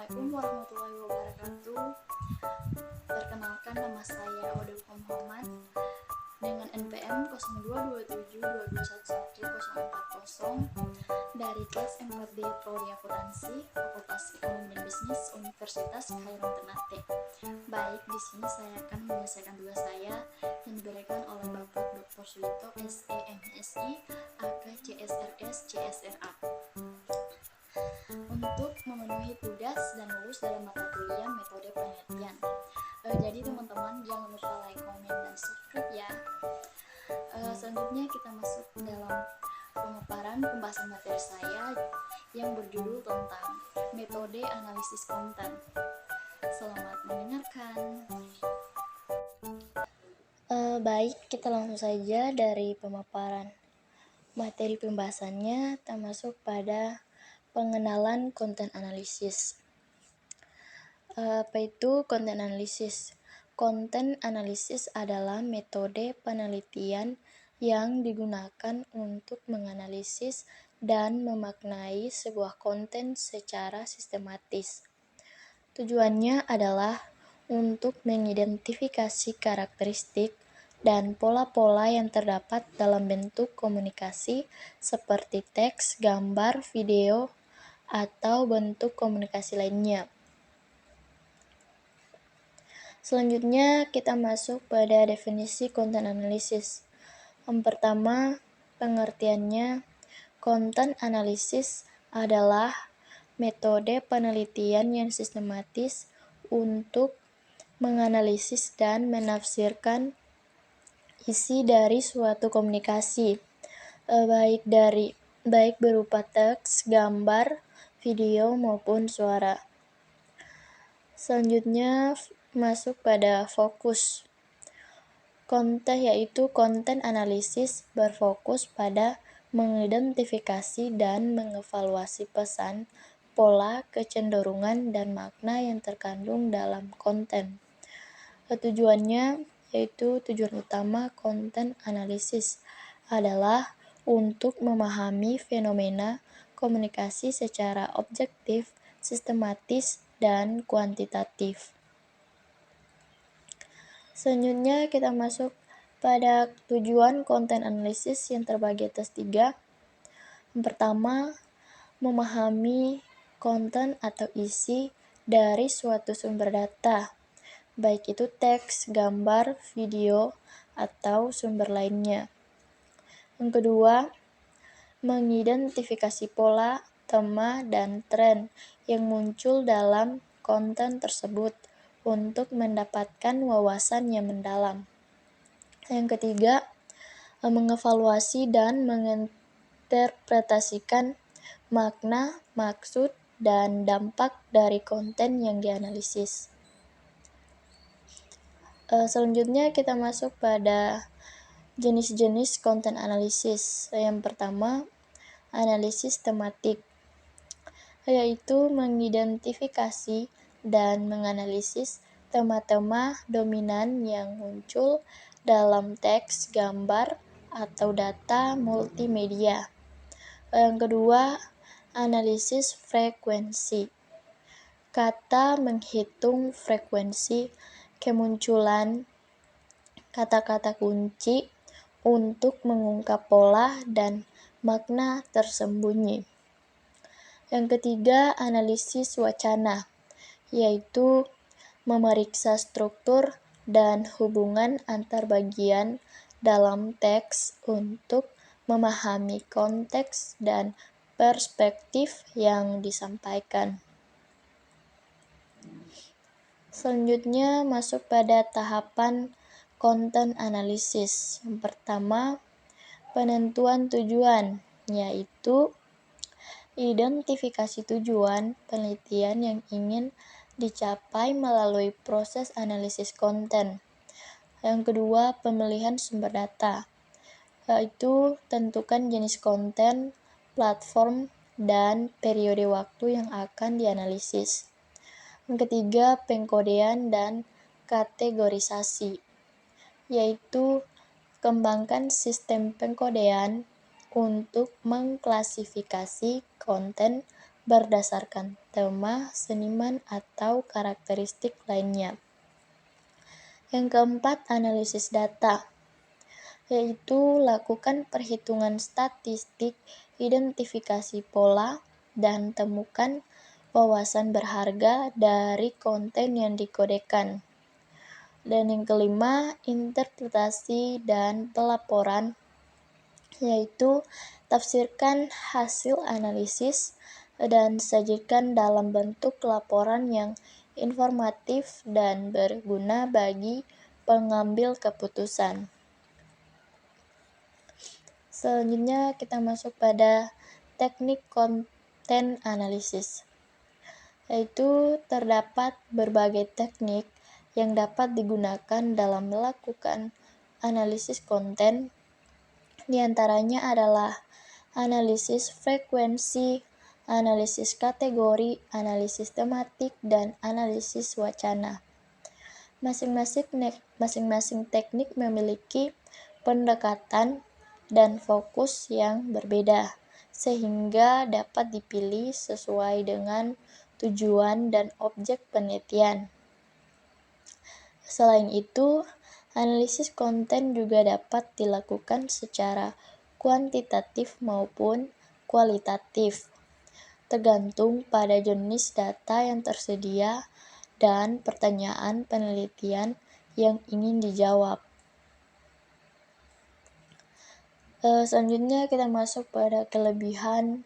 Assalamualaikum warahmatullahi wabarakatuh. Perkenalkan, nama saya Wadulfa Muhammad dengan NPM 022722111040 dari kelas 4D Prodi Akuntansi Fakultas Ekonomi dan Bisnis Universitas Khairul Ternate. Baik, di sini saya akan menyelesaikan tugas saya yang diberikan oleh Bapak Dr. Suwito SE MSI AK CSRS CSRA untuk memenuhi tugas dan lulus dalam mata kuliah metode penelitian. Jadi teman-teman jangan lupa like, komen, dan subscribe ya. Selanjutnya kita masuk dalam pemaparan pembahasan materi saya yang berjudul tentang metode analisis konten. Selamat mendengarkan. Baik, kita langsung saja dari pemaparan materi pembahasannya, termasuk pada pengenalan konten analisis. Apa itu konten analisis? Konten analisis adalah metode penelitian yang digunakan untuk menganalisis dan memaknai sebuah konten secara sistematis. Tujuannya adalah untuk mengidentifikasi karakteristik dan pola-pola yang terdapat dalam bentuk komunikasi seperti teks, gambar, video, atau bentuk komunikasi lainnya. Selanjutnya kita masuk pada definisi konten analisis. Yang pertama, pengertiannya, konten analisis adalah metode penelitian yang sistematis untuk menganalisis dan menafsirkan isi dari suatu komunikasi, baik berupa teks, gambar, video maupun suara. Selanjutnya masuk pada fokus. Yaitu konten analisis berfokus pada mengidentifikasi dan mengevaluasi pesan, pola, kecenderungan, dan makna yang terkandung dalam konten. Tujuannya yaitu tujuan utama konten analisis adalah untuk memahami fenomena komunikasi secara objektif, sistematis, dan kuantitatif. Selanjutnya kita masuk pada tujuan konten analisis yang terbagi atas 3. Yang pertama, memahami konten atau isi dari suatu sumber data, baik itu teks, gambar, video, atau sumber lainnya. Yang kedua, mengidentifikasi pola, tema, dan tren yang muncul dalam konten tersebut untuk mendapatkan wawasan yang mendalam. Yang ketiga, mengevaluasi dan menginterpretasikan makna, maksud, dan dampak dari konten yang dianalisis. Selanjutnya kita masuk pada jenis-jenis konten analisis. Yang pertama, analisis tematik, yaitu mengidentifikasi dan menganalisis tema-tema dominan yang muncul dalam teks, gambar, atau data multimedia. Yang kedua, analisis frekuensi. Kata menghitung frekuensi kemunculan kata-kata kunci untuk mengungkap pola dan makna tersembunyi. Yang ketiga, analisis wacana, yaitu memeriksa struktur dan hubungan antar bagian dalam teks untuk memahami konteks dan perspektif yang disampaikan. Selanjutnya masuk pada tahapan konten analisis. Yang pertama, penentuan tujuan, yaitu identifikasi tujuan penelitian yang ingin dicapai melalui proses analisis konten. Yang kedua, pemilihan sumber data, yaitu tentukan jenis konten, platform, dan periode waktu yang akan dianalisis. Yang ketiga, pengkodean dan kategorisasi, yaitu kembangkan sistem pengkodean untuk mengklasifikasi konten berdasarkan tema, seniman, atau karakteristik lainnya. Yang keempat, analisis data, yaitu lakukan perhitungan statistik, identifikasi pola, dan temukan wawasan berharga dari konten yang dikodekan. Dan yang kelima, interpretasi dan pelaporan, yaitu tafsirkan hasil analisis dan sajikan dalam bentuk laporan yang informatif dan berguna bagi pengambil keputusan. Selanjutnya kita masuk pada teknik konten analisis, yaitu terdapat berbagai teknik yang dapat digunakan dalam melakukan analisis konten. Di antaranya adalah analisis frekuensi, analisis kategori, analisis tematik, dan analisis wacana. Masing-masing teknik memiliki pendekatan dan fokus yang berbeda, sehingga dapat dipilih sesuai dengan tujuan dan objek penelitian. Selain itu, analisis konten juga dapat dilakukan secara kuantitatif maupun kualitatif, tergantung pada jenis data yang tersedia dan pertanyaan penelitian yang ingin dijawab. Selanjutnya kita masuk pada kelebihan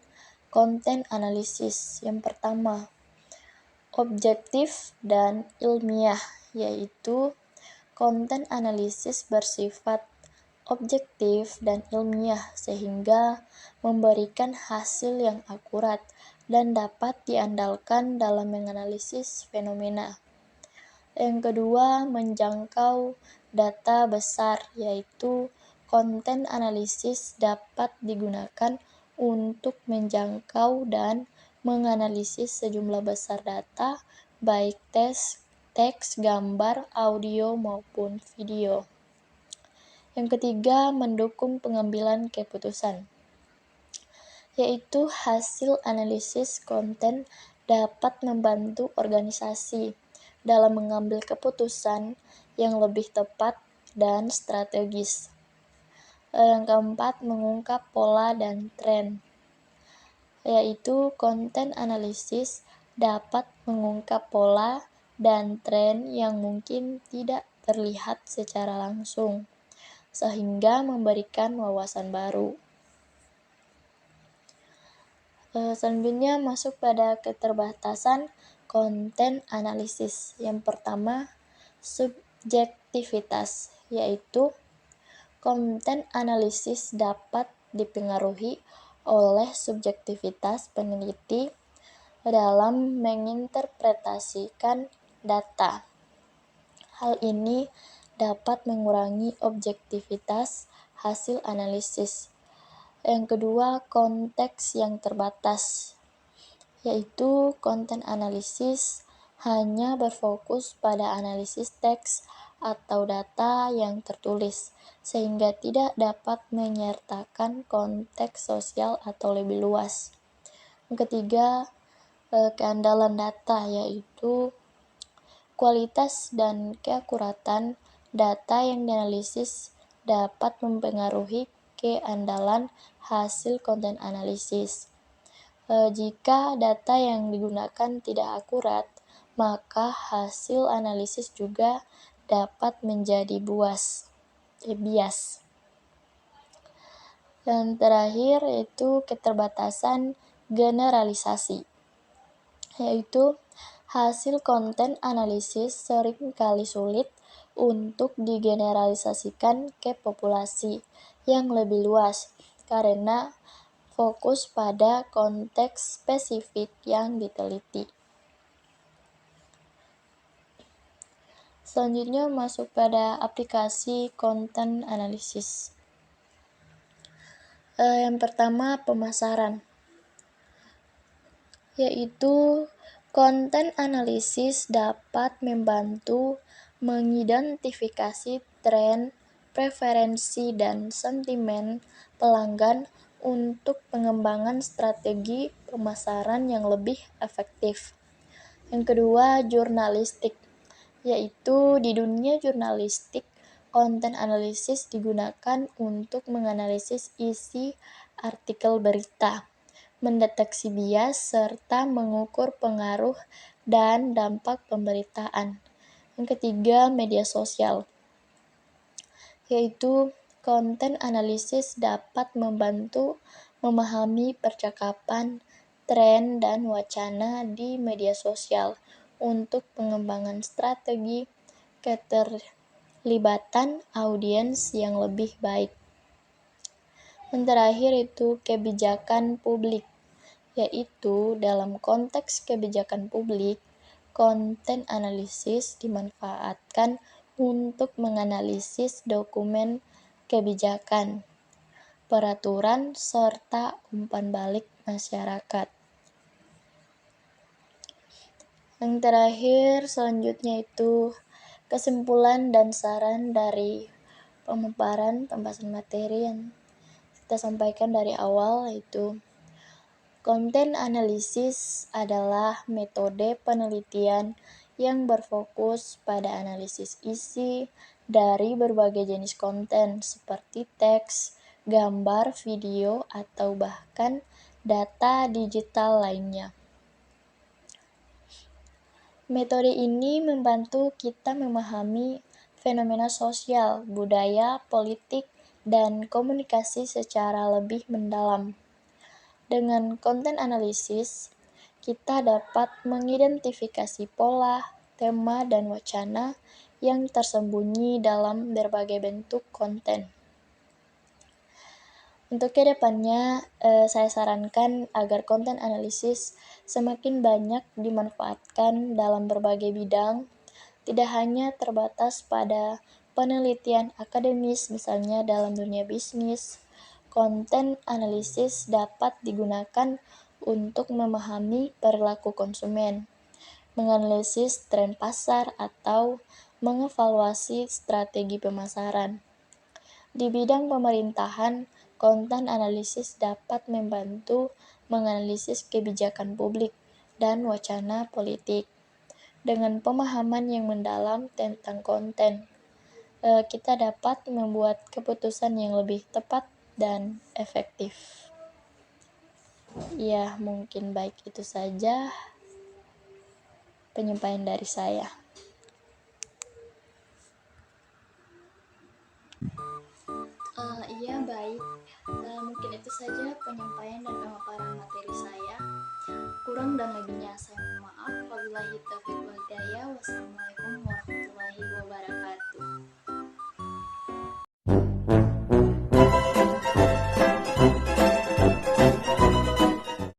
konten analisis. Yang pertama, objektif dan ilmiah, yaitu konten analisis bersifat objektif dan ilmiah sehingga memberikan hasil yang akurat dan dapat diandalkan dalam menganalisis fenomena. Yang kedua, menjangkau data besar, yaitu konten analisis dapat digunakan untuk menjangkau dan menganalisis sejumlah besar data, baik teks, gambar, audio, maupun video. Yang ketiga, mendukung pengambilan keputusan, yaitu hasil analisis konten dapat membantu organisasi dalam mengambil keputusan yang lebih tepat dan strategis. Yang keempat, mengungkap pola dan tren, yaitu konten analisis dapat mengungkap pola dan tren yang mungkin tidak terlihat secara langsung, sehingga memberikan wawasan baru. Selanjutnya masuk pada keterbatasan konten analisis. Yang pertama, subjektivitas, yaitu konten analisis dapat dipengaruhi oleh subjektivitas peneliti dalam menginterpretasikan data. Hal ini dapat mengurangi objektivitas hasil analisis. Yang kedua, konteks yang terbatas, yaitu konten analisis hanya berfokus pada analisis teks atau data yang tertulis, sehingga tidak dapat menyertakan konteks sosial atau lebih luas. Yang ketiga, keandalan data, yaitu kualitas dan keakuratan data yang dianalisis dapat mempengaruhi keandalan hasil konten analisis. Jika data yang digunakan tidak akurat, maka hasil analisis juga dapat menjadi bias. Dan terakhir yaitu keterbatasan generalisasi, yaitu hasil konten analisis seringkali sulit untuk digeneralisasikan ke populasi yang lebih luas karena fokus pada konteks spesifik yang diteliti. Selanjutnya masuk pada aplikasi konten analisis. Yang pertama, pemasaran, yaitu konten analisis dapat membantu mengidentifikasi tren, preferensi, dan sentimen pelanggan untuk pengembangan strategi pemasaran yang lebih efektif. Yang kedua, jurnalistik, yaitu di dunia jurnalistik, konten analisis digunakan untuk menganalisis isi artikel berita, mendeteksi bias, serta mengukur pengaruh dan dampak pemberitaan. Yang ketiga, media sosial, yaitu konten analisis dapat membantu memahami percakapan, tren, dan wacana di media sosial untuk pengembangan strategi keterlibatan audiens yang lebih baik. Yang terakhir itu kebijakan publik, yaitu dalam konteks kebijakan publik, konten analisis dimanfaatkan untuk menganalisis dokumen kebijakan, peraturan, serta umpan balik masyarakat. Yang terakhir, selanjutnya itu kesimpulan dan saran dari pemaparan pembahasan materi yang kita sampaikan dari awal, yaitu konten analisis adalah metode penelitian yang berfokus pada analisis isi dari berbagai jenis konten seperti teks, gambar, video, atau bahkan data digital lainnya. Metode ini membantu kita memahami fenomena sosial, budaya, politik, dan komunikasi secara lebih mendalam. Dengan konten analisis, kita dapat mengidentifikasi pola, tema, dan wacana yang tersembunyi dalam berbagai bentuk konten. Untuk kedepannya, saya sarankan agar konten analisis semakin banyak dimanfaatkan dalam berbagai bidang, tidak hanya terbatas pada penelitian akademis, misalnya dalam dunia bisnis. Konten analisis dapat digunakan untuk memahami perilaku konsumen, menganalisis tren pasar, atau mengevaluasi strategi pemasaran. Di bidang pemerintahan, konten analisis dapat membantu menganalisis kebijakan publik dan wacana politik. Dengan pemahaman yang mendalam tentang konten, kita dapat membuat keputusan yang lebih tepat dan efektif. Ya, mungkin baik itu saja penyampaian dari saya. Iya, baik. Mungkin itu saja penyampaian dan pemaparan materi saya. Kurang dan lebihnya saya mohon maaf. Wabillahi taufiq wal hidayah. Wassalamualaikum warahmatullahi wabarakatuh.